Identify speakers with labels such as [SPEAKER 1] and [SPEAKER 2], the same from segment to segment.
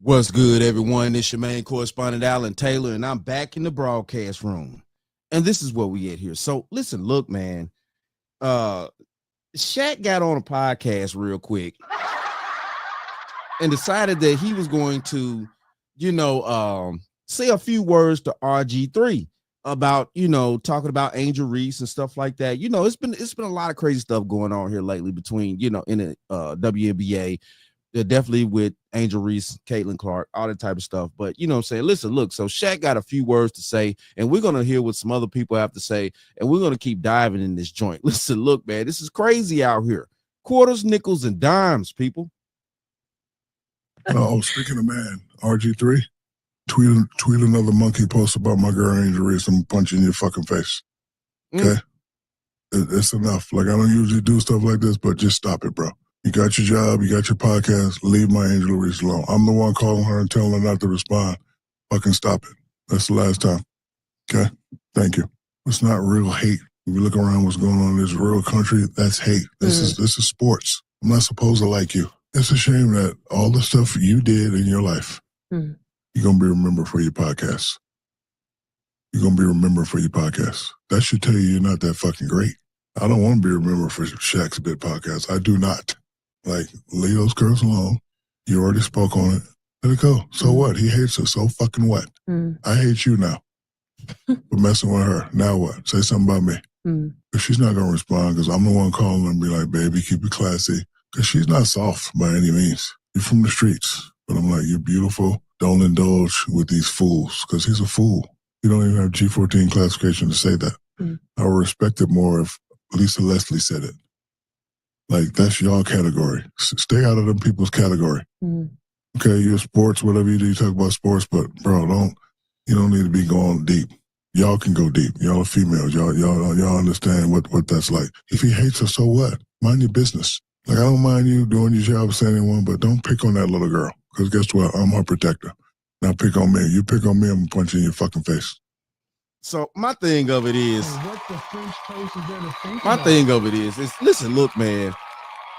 [SPEAKER 1] What's good, everyone? It's your main correspondent, Alan Taylor, and I'm back in the broadcast room. And this is what we at here. So listen, look, man. Shaq got on a podcast real quick and decided that he was going to, say a few words to RG3 about, talking about Angel Reese and stuff like that. It's been a lot of crazy stuff going on here lately between, in the WNBA. Definitely with Angel Reese, Caitlin Clark, all that type of stuff. But you know what I'm saying? Listen, look, so Shaq got a few words to say, and we're gonna hear what some other people have to say, and we're gonna keep diving in this joint. Listen, look, man, this is crazy out here. Quarters, nickels, and dimes, people.
[SPEAKER 2] Oh, speaking of man, RG3, tweet another monkey post about my girl Angel Reese. I'm punching your fucking face. Okay? It's enough. Like, I don't usually do stuff like this, but just stop it, bro. You got your job, you got your podcast, leave my Angel Reese alone. I'm the one calling her and telling her not to respond. Fucking stop it. That's the last time. Okay? Thank you. It's not real hate. If you look around what's going on in this real country, that's hate. This is sports. I'm not supposed to like you. It's a shame that all the stuff you did in your life, you're going to be remembered for your podcast. You're going to be remembered for your podcast. That should tell you you're not that fucking great. I don't want to be remembered for Shaq's Bit podcast. I do not. Like, leave those girls alone. You already spoke on it. Let it go. So what? He hates her. So fucking what? I hate you now for messing with her. Now what? Say something about me. But she's not going to respond because I'm the one calling her and be like, baby, keep it classy. Because she's not soft by any means. You're from the streets. But I'm like, you're beautiful. Don't indulge with these fools because he's a fool. You don't even have G14 classification to say that. I would respect it more if Lisa Leslie said it. Like, that's your category. Stay out of them people's category. Okay, you're sports, whatever you do, you talk about sports, but bro, you don't need to be going deep. Y'all can go deep. Y'all are females. Y'all understand what that's like. If he hates her, so what? Mind your business. Like, I don't mind you doing your job as anyone, but don't pick on that little girl. Because guess what? I'm her protector. Now pick on me. You pick on me, I'm going to punch you in your fucking face.
[SPEAKER 1] So my thing of it is, listen, look, man,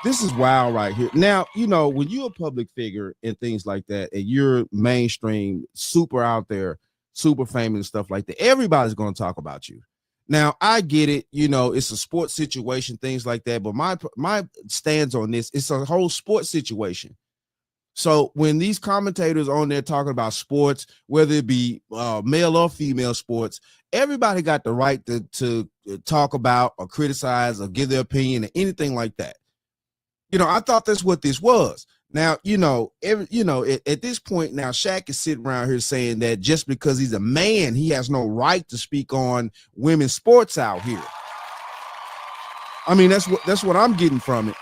[SPEAKER 1] this is wild right here. Now, when you're a public figure and things like that, and you're mainstream, super out there, super famous and stuff like that, everybody's going to talk about you. Now, I get it. It's a sports situation, things like that. But my stance on this, it's a whole sports situation. So when these commentators on there talking about sports, whether it be male or female sports, everybody got the right to talk about or criticize or give their opinion or anything like that. I thought that's what this was. Now, at this point now, Shaq is sitting around here saying that just because he's a man, he has no right to speak on women's sports out here. I mean, that's what I'm getting from it.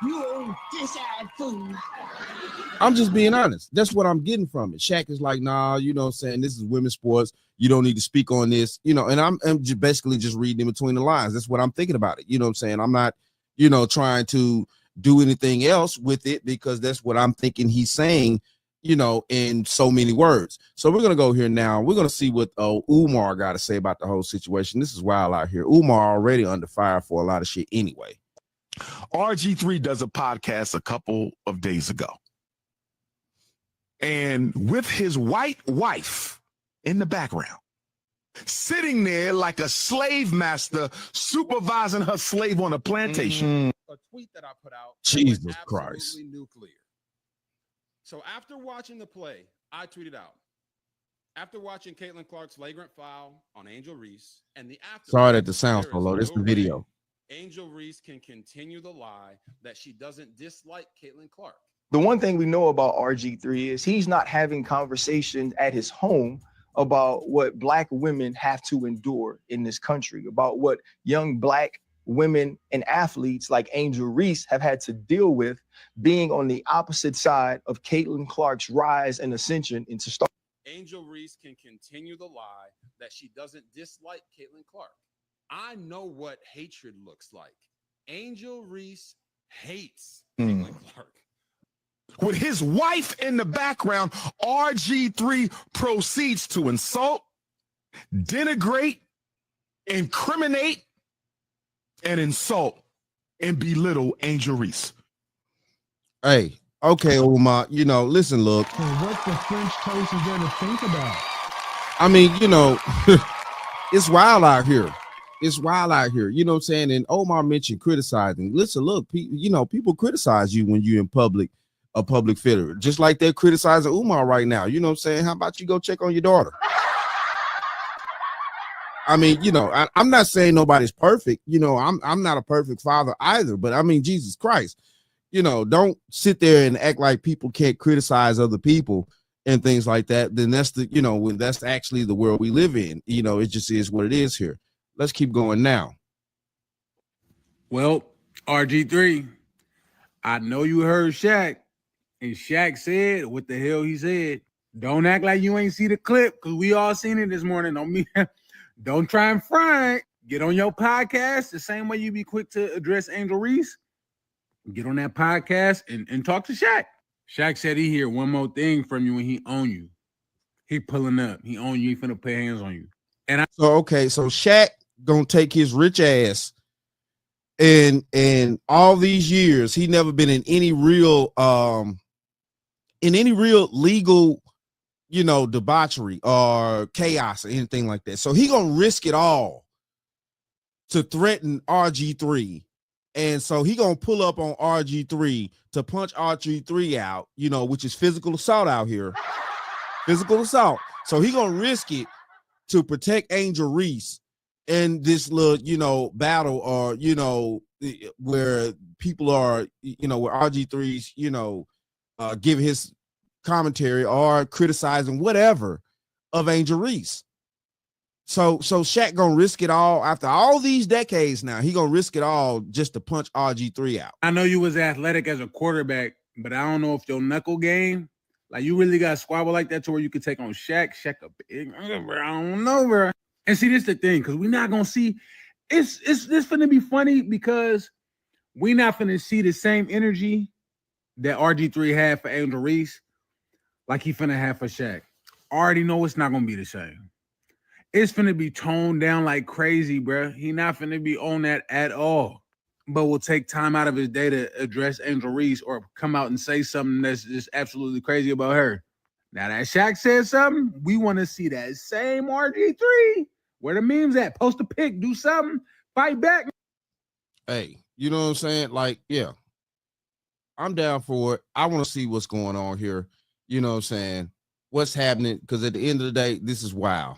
[SPEAKER 3] You old dish-eyed fool.
[SPEAKER 1] I'm just being honest. That's what I'm getting from it. Shaq is like, nah, saying this is women's sports. You don't need to speak on this, and I'm just basically just reading in between the lines. That's what I'm thinking about it. You know what I'm saying? I'm not, trying to do anything else with it because that's what I'm thinking he's saying, in so many words. So we're going to go here now. We're going to see what Umar got to say about the whole situation. This is wild out here. Umar already under fire for a lot of shit anyway.
[SPEAKER 4] RG3 does a podcast a couple of days ago. And with his white wife in the background, sitting there like a slave master supervising her slave on a plantation.
[SPEAKER 1] A tweet that I put out. Jesus Christ. Nuclear. So after watching the play, I tweeted out. After watching Caitlin Clark's flagrant foul on Angel Reese and the after. Sorry that the sound's so low. This is the video. Angel Reese can continue the lie that she doesn't dislike Caitlin Clark.
[SPEAKER 5] The one thing we know about RG3 is he's not having conversations at his home about what Black women have to endure in this country, about what young Black women and athletes like Angel Reese have had to deal with being on the opposite side of Caitlin Clark's rise and ascension into star.
[SPEAKER 1] Angel Reese can continue the lie that she doesn't dislike Caitlin Clark. I know what hatred looks like. Angel Reese hates Caitlin Clark.
[SPEAKER 4] With his wife in the background, RG3 proceeds to insult, denigrate, incriminate, and insult and belittle Angel Reese.
[SPEAKER 1] Hey, Okay, Umar, listen, look.
[SPEAKER 6] So what the French toast is there to think about?
[SPEAKER 1] I mean, it's wild out here. It's wild out here. You know what I'm saying? And Omar mentioned criticizing. Listen, look, people criticize you when you're in public, a public figure, just like they're criticizing Umar right now. You know what I'm saying? How about you go check on your daughter? I mean, I'm not saying nobody's perfect. I'm not a perfect father either, but I mean, Jesus Christ, don't sit there and act like people can't criticize other people and things like that. Then that's when that's actually the world we live in. It just is what it is here. Let's keep going now.
[SPEAKER 7] Well, RG3, I know you heard Shaq, and Shaq said what the hell he said. Don't act like you ain't see the clip, because we all seen it this morning. Don't try and front. Get on your podcast the same way you be quick to address Angel Reese. Get on that podcast and talk to Shaq. Shaq said he hear one more thing from you when he own you. He pulling up. He own you. He finna put hands on you.
[SPEAKER 1] So Shaq gonna take his rich ass, and all these years he never been in any real legal debauchery or chaos or anything like that. So he gonna risk it all to threaten RG3. And so he gonna pull up on RG3 to punch RG3 out, which is physical assault out here. Physical assault. So he gonna risk it to protect Angel Reese in this little, battle, or where people are, where RG3's, give his commentary or criticizing whatever of Angel Reese. So Shaq gonna risk it all after all these decades. Now he gonna risk it all just to punch RG3 out.
[SPEAKER 7] I know you was athletic as a quarterback, but I don't know if your knuckle game, like you really got squabble like that to where you could take on Shaq. Shaq a big, I don't know, bro. And see, this the thing, because we're not gonna see. It's this finna be funny because we not finna see the same energy that RG3 had for Angel Reese, like he finna have for Shaq. I already know it's not gonna be the same. It's finna be toned down like crazy, bro. He not finna be on that at all. But will take time out of his day to address Angel Reese or come out and say something that's just absolutely crazy about her. Now that Shaq said something, we want to see that same RG3. Where the memes at? Post a pic, do something, fight back.
[SPEAKER 1] Hey, you know what I'm saying? Like, yeah, I'm down for it. I want to see what's going on here. You know what I'm saying? What's happening? Because at the end of the day, this is wild.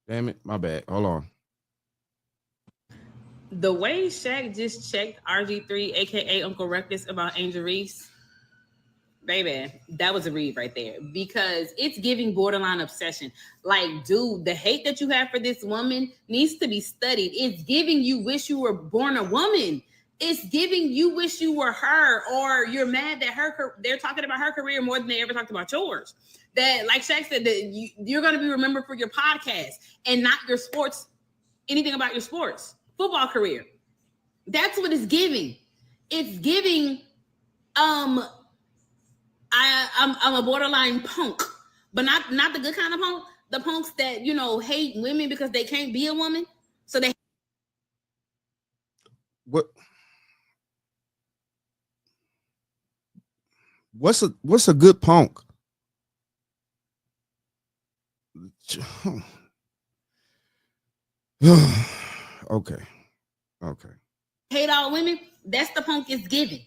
[SPEAKER 1] Damn it, my bad. Hold on.
[SPEAKER 8] The way Shaq just checked RG3, aka Uncle Ruckus, about Angel Reese, baby, that was a read right there, because it's giving borderline obsession. Like, dude, the hate that you have for this woman needs to be studied. It's giving you wish you were born a woman. It's giving you wish you were her, or you're mad that they're talking about her career more than they ever talked about yours. That, like Shaq said, that you're going to be remembered for your podcast and not your sports, anything about your sports, football career. That's what it's giving. It's giving, I'm a borderline punk, but not the good kind of punk. The punks that, hate women because they can't be a woman. So they.
[SPEAKER 1] What's a good punk? Okay.
[SPEAKER 8] Hate all women. That's the punk it's giving.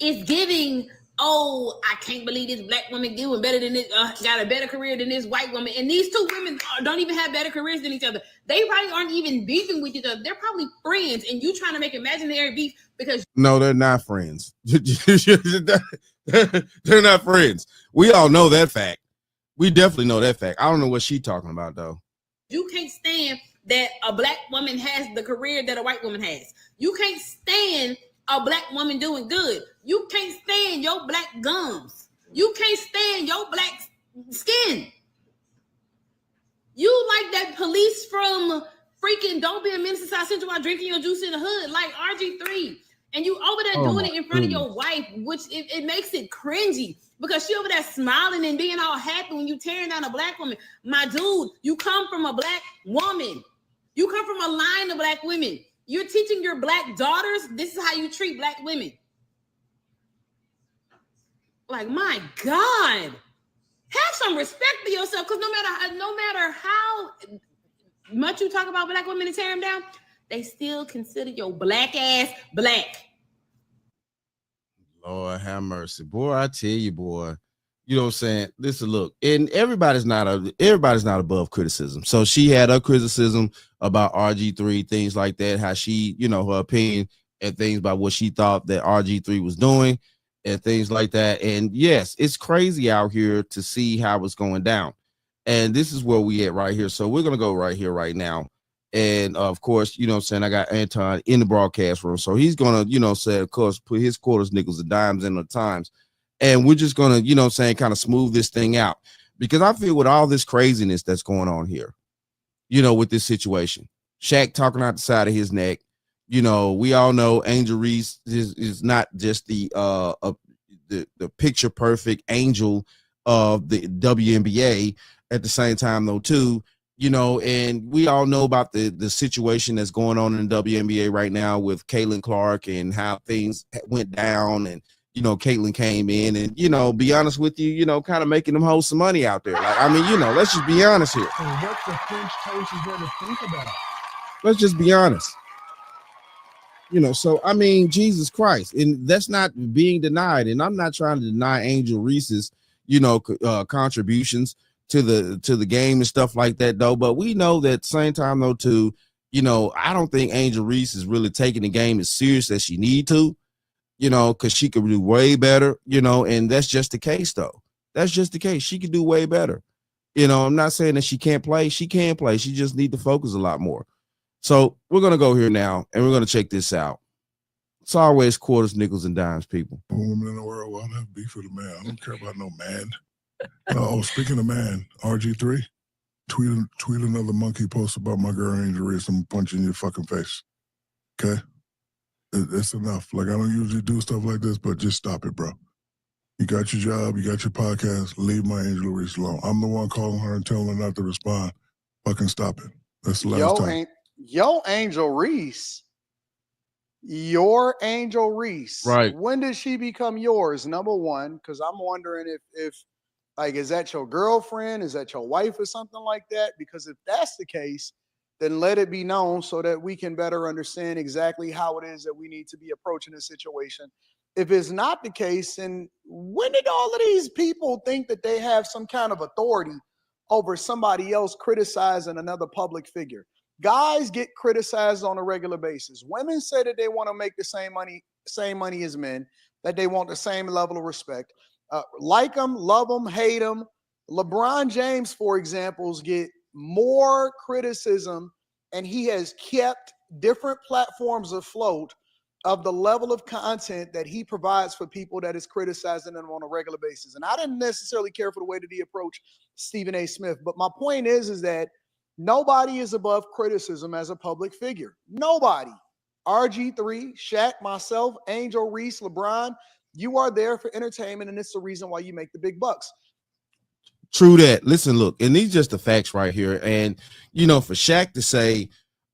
[SPEAKER 8] It's giving, oh, I can't believe this black woman doing better than this, got a better career than this white woman. And these two women don't even have better careers than each other. They probably aren't even beefing with each other. They're probably friends. And you trying to make imaginary beef because.
[SPEAKER 1] No, they're not friends. They're not friends. We all know that fact. We definitely know that fact. I don't know what she's talking about, though.
[SPEAKER 8] You can't stand that a black woman has the career that a white woman has. You can't stand a black woman doing good. You can't stand your black gums. You can't stand your black skin. You like that police from freaking Don't Be a Menace to South Central while drinking your juice in the hood, like RG3. And you over there doing it in front of your wife, which it makes it cringy because she over there smiling and being all happy when you tearing down a black woman. My dude, you come from a black woman. You come from a line of black women. You're teaching your black daughters this is how you treat black women. Like, my God, have some respect for yourself, because no matter how much you talk about black women and tear them down, they still consider your black ass black.
[SPEAKER 1] Lord have mercy, boy. I tell you, boy. You know what I'm saying? Listen, look, and everybody's not above criticism. So she had her criticism about RG3, things like that, how she, her opinion and things about what she thought that RG3 was doing and things like that. And yes, it's crazy out here to see how it's going down. And this is where we at right here. So we're gonna go right here right now. And of course, I got Anton in the broadcast room. So he's gonna, of course, put his quarters, nickels, and dimes in the times. And we're just gonna, kind of smooth this thing out, because I feel with all this craziness that's going on here, with this situation, Shaq talking out the side of his neck. We all know Angel Reese is not just the picture perfect angel of the WNBA. At the same time, though, too, and we all know about the situation that's going on in the WNBA right now with Caitlin Clark and how things went down. And Caitlin came in and, be honest with you, kind of making them hold some money out there. Like, I mean, let's just be honest here.
[SPEAKER 6] And what the French toast is there to think about?
[SPEAKER 1] Let's just be honest. So, I mean, Jesus Christ. And that's not being denied. And I'm not trying to deny Angel Reese's, contributions to the game and stuff like that, though. But we know that at the same time, though, too, I don't think Angel Reese is really taking the game as serious as she need to. Because she could do way better, and that's just the case, though. That's just the case. She could do way better. I'm not saying that she can't play. She can play. She just need to focus a lot more. So we're going to go here now, and we're going to check this out. It's always quarters, nickels, and dimes, people.
[SPEAKER 2] Women in the world, well, I don't have beef with a man. I don't care about no man. Speaking of man, RG3, tweet another monkey post about my girl Angel Reese. I'm punching your fucking face. Okay? It's enough. Like, I don't usually do stuff like this, but just stop it, bro. You got your job, you got your podcast, leave my Angel Reese alone. I'm the one calling her and telling her not to respond. Fucking stop it. That's the last time.
[SPEAKER 9] Your Angel Reese.
[SPEAKER 1] Right.
[SPEAKER 9] When did she become yours? Number one, because I'm wondering if like, is that your girlfriend? Is that your wife or something like that? Because if that's the case, then let it be known so that we can better understand exactly how it is that we need to be approaching the situation. If it's not the case, then when did all of these people think that they have some kind of authority over somebody else criticizing another public figure? Guys get criticized on a regular basis. Women say that they want to make the same money as men, that they want the same level of respect. Like them, love them, hate them. LeBron James, for example, get more criticism, and he has kept different platforms afloat of the level of content that he provides for people that is criticizing him on a regular basis. And I didn't necessarily care for the way that he approached Stephen A. Smith. But my point is that nobody is above criticism as a public figure. Nobody. RG3, Shaq, myself, Angel Reese, LeBron, you are there for entertainment, and it's the reason why you make the big bucks.
[SPEAKER 1] True that. Listen, look, and these just the facts right here. And, for Shaq to say,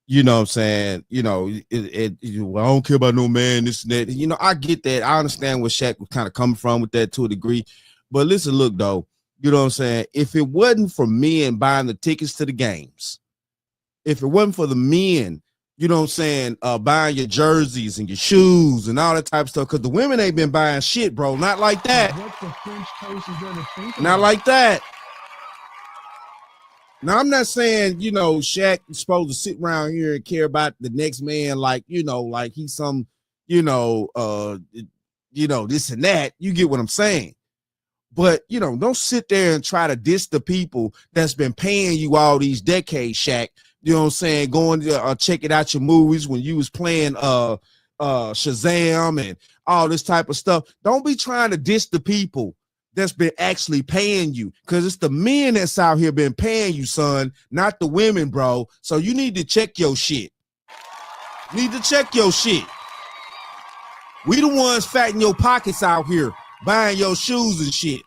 [SPEAKER 1] what I'm saying, well, I don't care about no man, this and that. I get that. I understand where Shaq was kind of coming from with that to a degree. But listen, look, though, you know what I'm saying? If it wasn't for men buying the tickets to the games, if it wasn't for the men, buying your jerseys and your shoes and all that type of stuff, because the women ain't been buying shit, bro. Not like that.
[SPEAKER 6] What the French toast is there to think about?
[SPEAKER 1] Not like that. Now, I'm not saying, Shaq is supposed to sit around here and care about the next man like, like he's some, this and that. You get what I'm saying? But, don't sit there and try to diss the people that's been paying you all these decades, Shaq. You know what I'm saying? Going to check it out your movies when you was playing Shazam and all this type of stuff. Don't be trying to diss the people that's been actually paying you, because it's the men that's out here been paying you, son, not the women, bro. So you need to check your shit. We the ones fatting your pockets out here, buying your shoes and shit.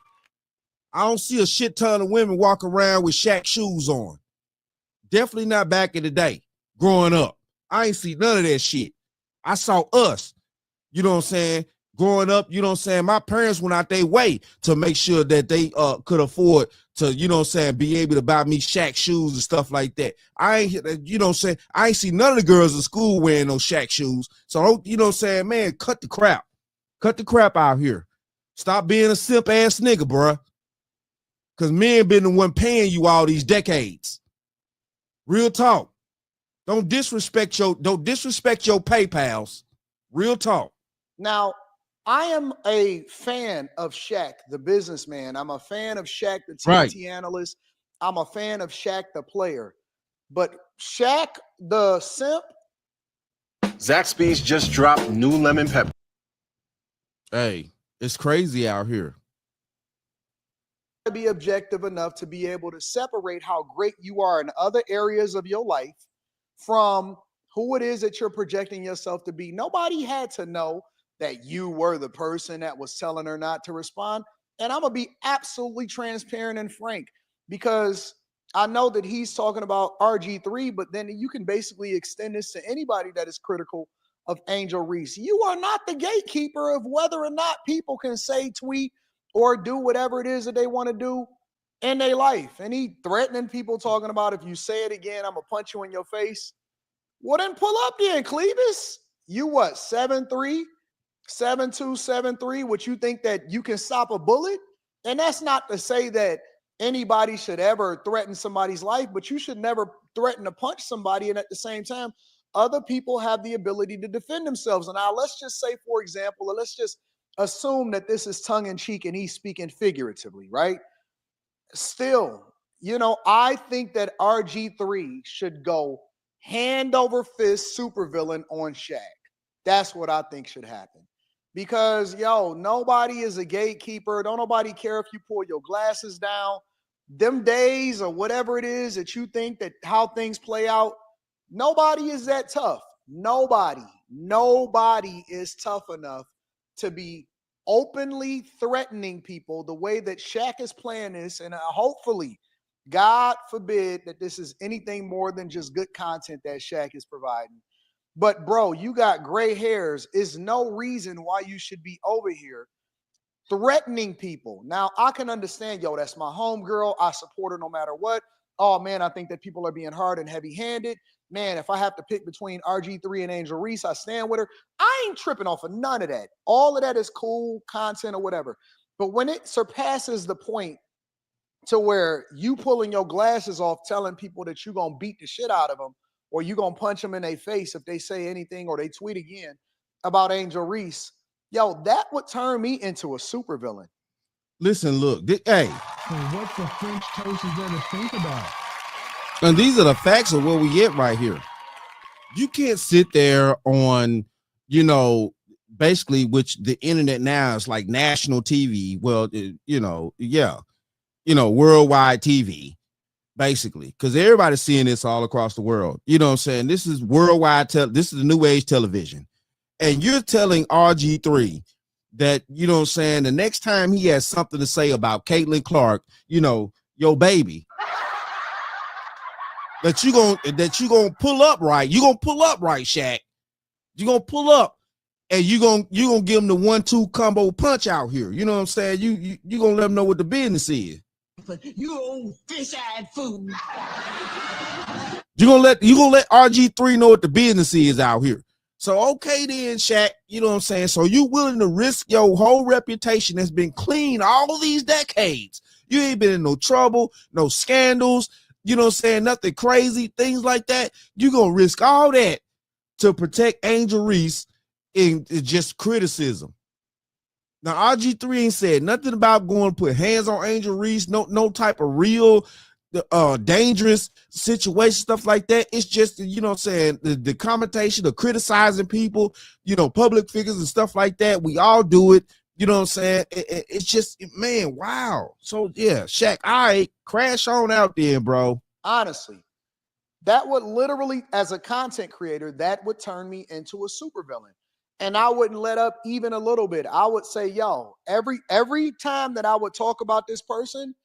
[SPEAKER 1] I don't see a shit ton of women walk around with Shaq shoes on. Definitely not back in the day, growing up. I ain't see none of that shit. I saw us, you know what I'm saying, growing up, you know what I'm saying. My parents went out their way to make sure that they could afford to, you know what I'm saying, be able to buy me Shaq shoes and stuff like that. I ain't, you know what I'm saying, I ain't see none of the girls in school wearing no Shaq shoes. So, you know what I'm saying, man, cut the crap. Cut the crap out here. Stop being a simp ass nigga, bruh. Because men been the one paying you all these decades. Real talk. Don't disrespect your PayPals. Real talk.
[SPEAKER 9] Now, I am a fan of Shaq, the businessman. I'm a fan of Shaq, the TNT analyst. I'm a fan of Shaq, the player. But Shaq, the simp.
[SPEAKER 10] Zaxby's just dropped new lemon pepper.
[SPEAKER 1] Hey, it's crazy out here.
[SPEAKER 9] To be objective enough to be able to separate how great you are in other areas of your life from who it is that you're projecting yourself to be. Nobody had to know that you were the person that was telling her not to respond. And I'm going to be absolutely transparent and frank, because I know that he's talking about RG3, but then you can basically extend this to anybody that is critical of Angel Reese. You are not the gatekeeper of whether or not people can say, tweet, or do whatever it is that they want to do in their life. And he threatening people, talking about, if you say it again, I'm going to punch you in your face. Well, then pull up then, Clevis. You what, 7'3", 7'2", 7'3", what you think that you can stop a bullet? And that's not to say that anybody should ever threaten somebody's life, but you should never threaten to punch somebody. And at the same time, other people have the ability to defend themselves. And now let's just say, for example, or let's just assume that this is tongue-in-cheek and he's speaking figuratively, right? Still, you know, I think that RG3 should go hand over fist supervillain on Shaq. That's what I think should happen. Because, yo, nobody is a gatekeeper. Don't nobody care if you pull your glasses down. Them days or whatever it is that you think that how things play out, nobody is that tough. Nobody is tough enough to be openly threatening people the way that Shaq is playing this. And hopefully, God forbid that this is anything more than just good content that Shaq is providing. But bro, you got gray hairs. Is no reason why you should be over here threatening people. Now, I can understand, yo, that's my homegirl. I support her no matter what. Oh man, I think that people are being hard and heavy-handed. Man, if I have to pick between RG3 and Angel Reese, I stand with her. I ain't tripping off of none of that. All of that is cool content or whatever. But when it surpasses the point to where you pulling your glasses off, telling people that you're going to beat the shit out of them, or you're going to punch them in their face if they say anything or they tweet again about Angel Reese, yo, that would turn me into a supervillain.
[SPEAKER 1] Listen, look, hey.
[SPEAKER 6] So what the French toast is there to think about?
[SPEAKER 1] And these are the facts of where we get right here. You can't sit there on, you know, basically, which the internet now is like national TV. Well, you know, yeah, you know, worldwide TV. Basically, because everybody's seeing this all across the world. You know what I'm saying? This is worldwide. This is the new age television. And you're telling RG3 that, you know what I'm saying, the next time he has something to say about Caitlin Clark, you know, your baby, that you're gonna pull up right. You're gonna pull up right, Shaq. You're gonna pull up and you're gonna give him the 1-2 combo punch out here. You know what I'm saying? You gonna let him know what the business is.
[SPEAKER 3] You old fish-eyed fool.
[SPEAKER 1] You're gonna let RG3 know what the business is out here. So okay then, Shaq, you know what I'm saying? So you willing to risk your whole reputation that's been clean all these decades. You ain't been in no trouble, no scandals, you know what I'm saying, nothing crazy, things like that. You're gonna risk all that to protect Angel Reese in just criticism. Now, RG3 ain't said nothing about going to put hands on Angel Reese, no type of real dangerous situation, stuff like that. It's just, you know what I'm saying, the commentation, the criticizing people, you know, public figures and stuff like that. We all do it. You know what I'm saying? It's just, man, wow. So, yeah, Shaq, all right, crash on out there, bro.
[SPEAKER 9] Honestly, that would literally, as a content creator, that would turn me into a supervillain. And I wouldn't let up even a little bit. I would say, yo, every time that I would talk about this person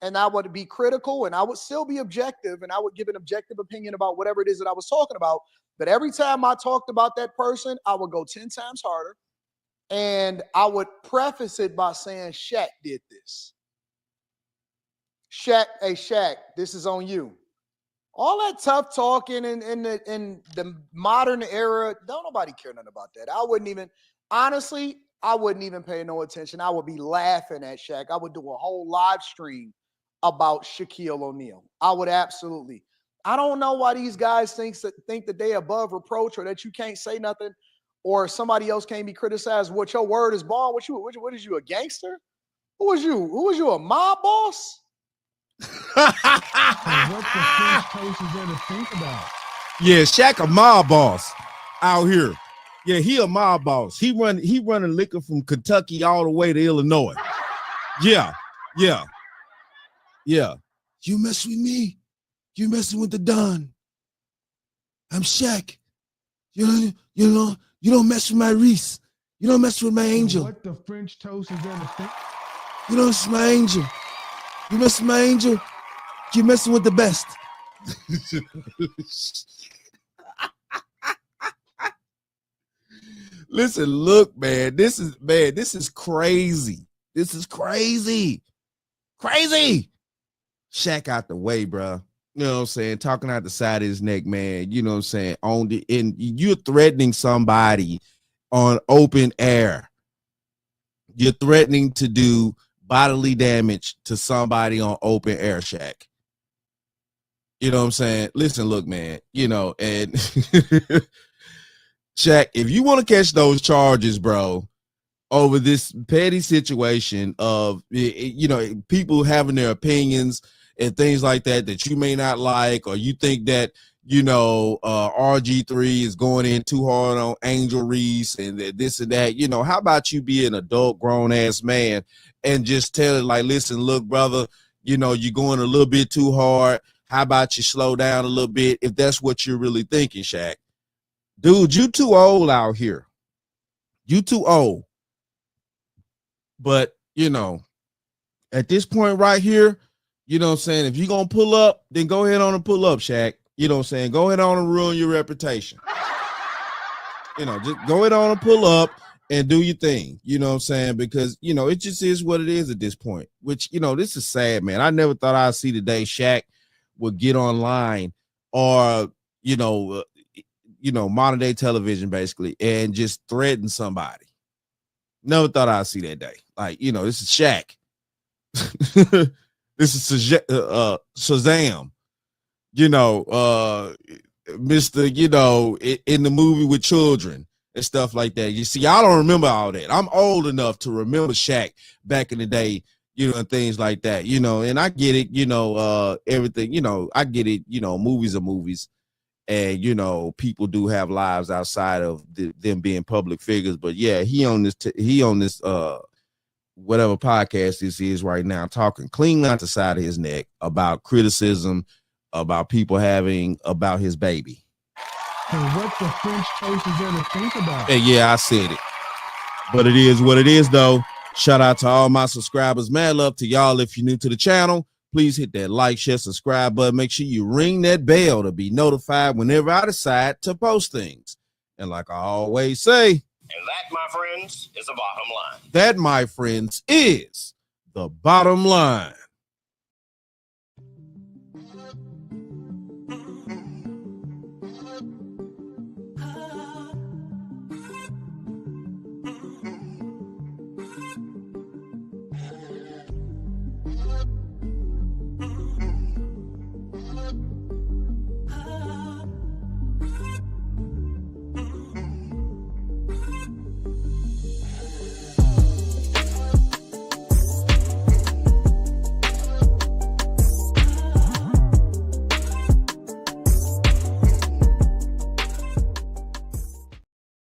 [SPEAKER 9] and I would be critical, and I would still be objective, and I would give an objective opinion about whatever it is that I was talking about. But every time I talked about that person, I would go 10 times harder, and I would preface it by saying, Shaq did this. Shaq, hey, Shaq, this is on you. All that tough talking in the modern era, don't nobody care nothing about that. I wouldn't even, honestly, I wouldn't even pay no attention. I would be laughing at Shaq. I would do a whole live stream about Shaquille O'Neal. I would absolutely. I don't know why these guys think that they above reproach, or that you can't say nothing, or somebody else can't be criticized. What your word is bond? What is you, a gangster? Who was you? Who was you, a mob boss?
[SPEAKER 6] What the French toast is there to think about?
[SPEAKER 1] Yeah, Shaq a mob boss out here. Yeah, he a mob boss. He running liquor from Kentucky all the way to Illinois. Yeah. You mess with me, you messing with the Don. I'm Shaq. You don't mess with my Reese. You don't mess with my angel.
[SPEAKER 6] What the French toast is there to think?
[SPEAKER 1] You don't mess with my angel. You mess with my angel, you're messing with the best. Listen, look, man, this is crazy. This is crazy. Crazy. Shaq out the way, bro. You know what I'm saying? Talking out the side of his neck, man. You know what I'm saying? And you're threatening somebody on open air. You're threatening to do bodily damage to somebody on open air, Shaq. You know what I'm saying? Listen, look, man, and Shaq, if you want to catch those charges, bro, over this petty situation of, people having their opinions and things like that you may not like, or you think that, RG3 is going in too hard on Angel Reese and this and that, how about you be an adult grown ass man and just tell it like, listen, look, brother, you're going a little bit too hard. How about you slow down a little bit if that's what you're really thinking, Shaq? Dude, you too old out here. You too old. But, at this point right here, you know what I'm saying? If you're going to pull up, then go ahead on and pull up, Shaq. You know what I'm saying? Go ahead on and ruin your reputation. Just go ahead on and pull up and do your thing. You know what I'm saying? Because, it just is what it is at this point, which, this is sad, man. I never thought I'd see the day Shaq would get online or, modern day television basically and just threaten somebody. Never thought I'd see that day. Like, this is Shaq. This is Shazam. Mr. In the movie with children and stuff like that. You see, I don't remember all that. I'm old enough to remember Shaq back in the day, and things like that, and I get it, everything, I get it, movies are movies. And, people do have lives outside of them being public figures. But yeah, he on this whatever podcast this is right now, talking clean out the side of his neck about criticism, about people having about his baby.
[SPEAKER 6] And what the French toast is there to think about?
[SPEAKER 1] And yeah, I said it. But it is what it is, though. Shout out to all my subscribers. Mad love to y'all. If you're new to the channel, please hit that like, share, subscribe button. Make sure you ring that bell to be notified whenever I decide to post things. And like I always say,
[SPEAKER 10] and that, my friends, is the bottom line.
[SPEAKER 1] That, my friends, is the bottom line.